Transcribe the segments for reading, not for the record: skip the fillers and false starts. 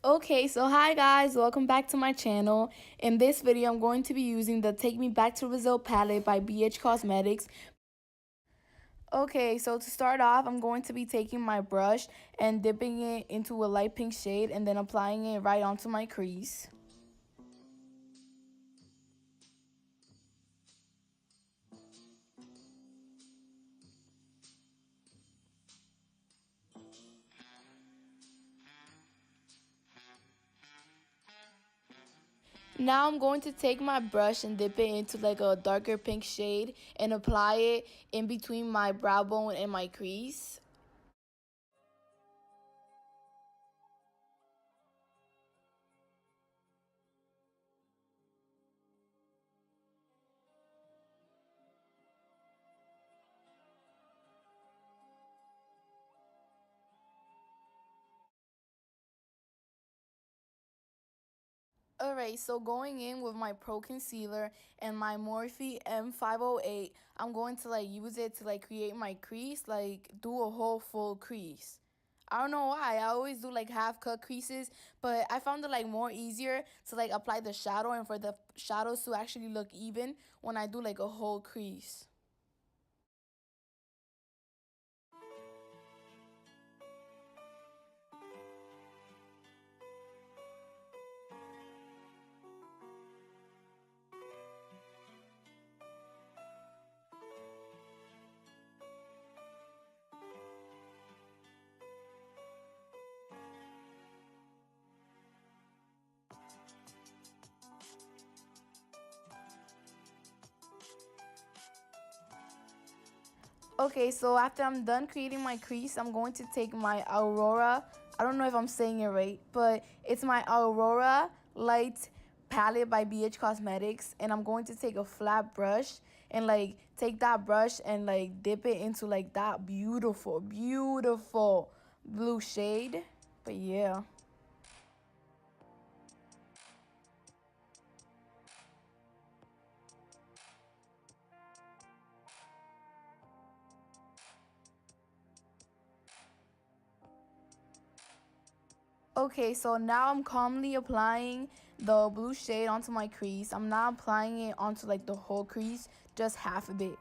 Okay, so hi guys, welcome back to my channel. In this video, I'm going to be using the Take Me Back to Brazil palette by BH Cosmetics. Okay, so to start off, I'm going to be taking my brush and dipping it into a light pink shade and then applying it right onto my crease. Now I'm going to take my brush and dip it into like a darker pink shade and apply it in between my brow bone and my crease. Alright, so going in with my Pro Concealer and my Morphe M508, I'm going to use it to create my crease, do a whole full crease. I don't know why, I always do half cut creases, but I found it more easier to apply the shadow and for the shadows to actually look even when I do a whole crease. Okay, so after I'm done creating my crease, I'm going to take my Aurora, I don't know if I'm saying it right, but it's my Aurora Light palette by BH Cosmetics, and I'm going to take a flat brush and take that brush and dip it into that beautiful, beautiful blue shade. But yeah. Okay, so now I'm calmly applying the blue shade onto my crease. I'm not applying it onto the whole crease, just half of it.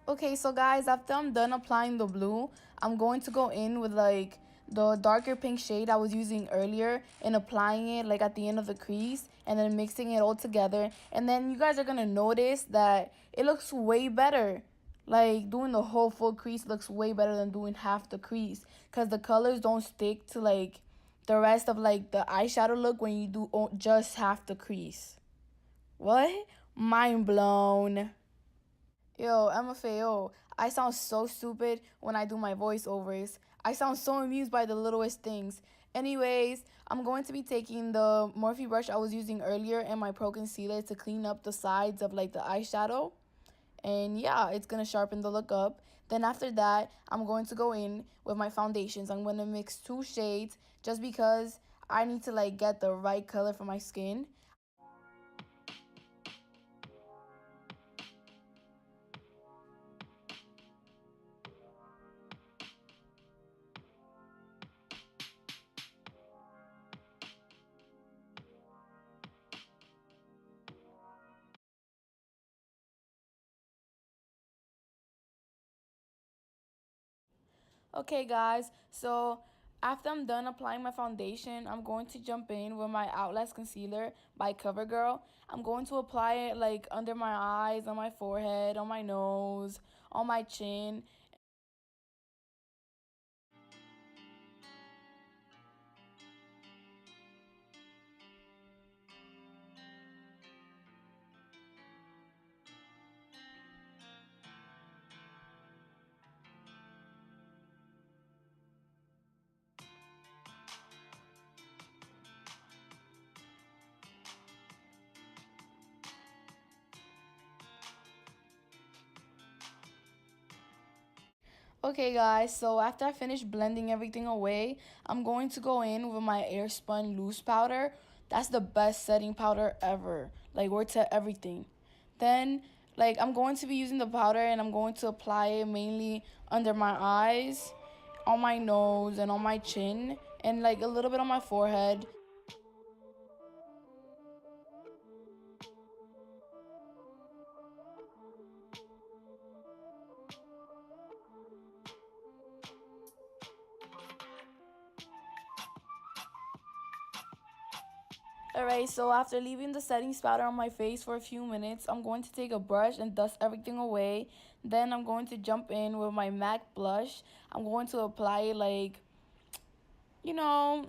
Okay, so guys, after I'm done applying the blue, I'm going to go in with the darker pink shade I was using earlier and applying it at the end of the crease and then mixing it all together. And then you guys are going to notice that it looks way better. Doing the whole full crease looks way better than doing half the crease because the colors don't stick to the rest of the eyeshadow look when you do just half the crease. What? Mind blown. Yo, MFAO, I sound so stupid when I do my voiceovers. I sound so amused by the littlest things. Anyways, I'm going to be taking the Morphe brush I was using earlier and my Pro Concealer to clean up the sides of the eyeshadow. And yeah, it's going to sharpen the look up. Then after that, I'm going to go in with my foundations. I'm going to mix two shades just because I need to get the right color for my skin. Okay guys, so after I'm done applying my foundation, I'm going to jump in with my Outlast Concealer by CoverGirl. I'm going to apply it under my eyes, on my forehead, on my nose, on my chin. Okay guys, so after I finish blending everything away, I'm going to go in with my Airspun Loose Powder. That's the best setting powder ever. Works at everything. Then, I'm going to be using the powder and I'm going to apply it mainly under my eyes, on my nose, and on my chin. and like a little bit on my forehead. Alright, so after leaving the setting powder on my face for a few minutes, I'm going to take a brush and dust everything away. Then I'm going to jump in with my MAC blush. I'm going to apply it like, you know,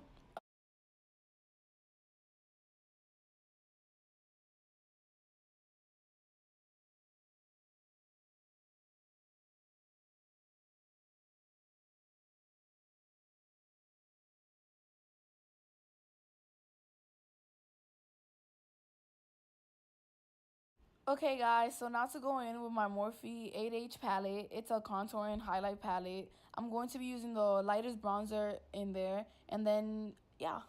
okay guys, so now to go in with my Morphe 8H palette. It's a contour and highlight palette. I'm going to be using the lightest bronzer in there, and then yeah.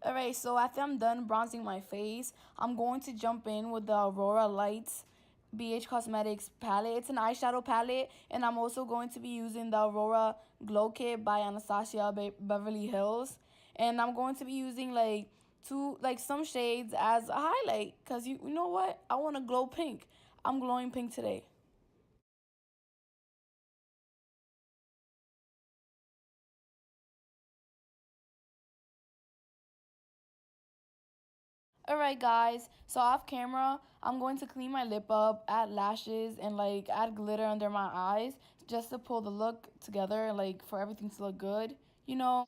Alright, so after I'm done bronzing my face, I'm going to jump in with the Aurora Lights bhcosmetics palette. It's an eyeshadow palette, and I'm also going to be using the Aurora Glow Kit by Anastasia Beverly Hills. And I'm going to be using like some shades as a highlight, because you know what? I want to glow pink. I'm glowing pink today. Alright guys, so off camera, I'm going to clean my lip up, add lashes, and like add glitter under my eyes just to pull the look together, like for everything to look good, you know.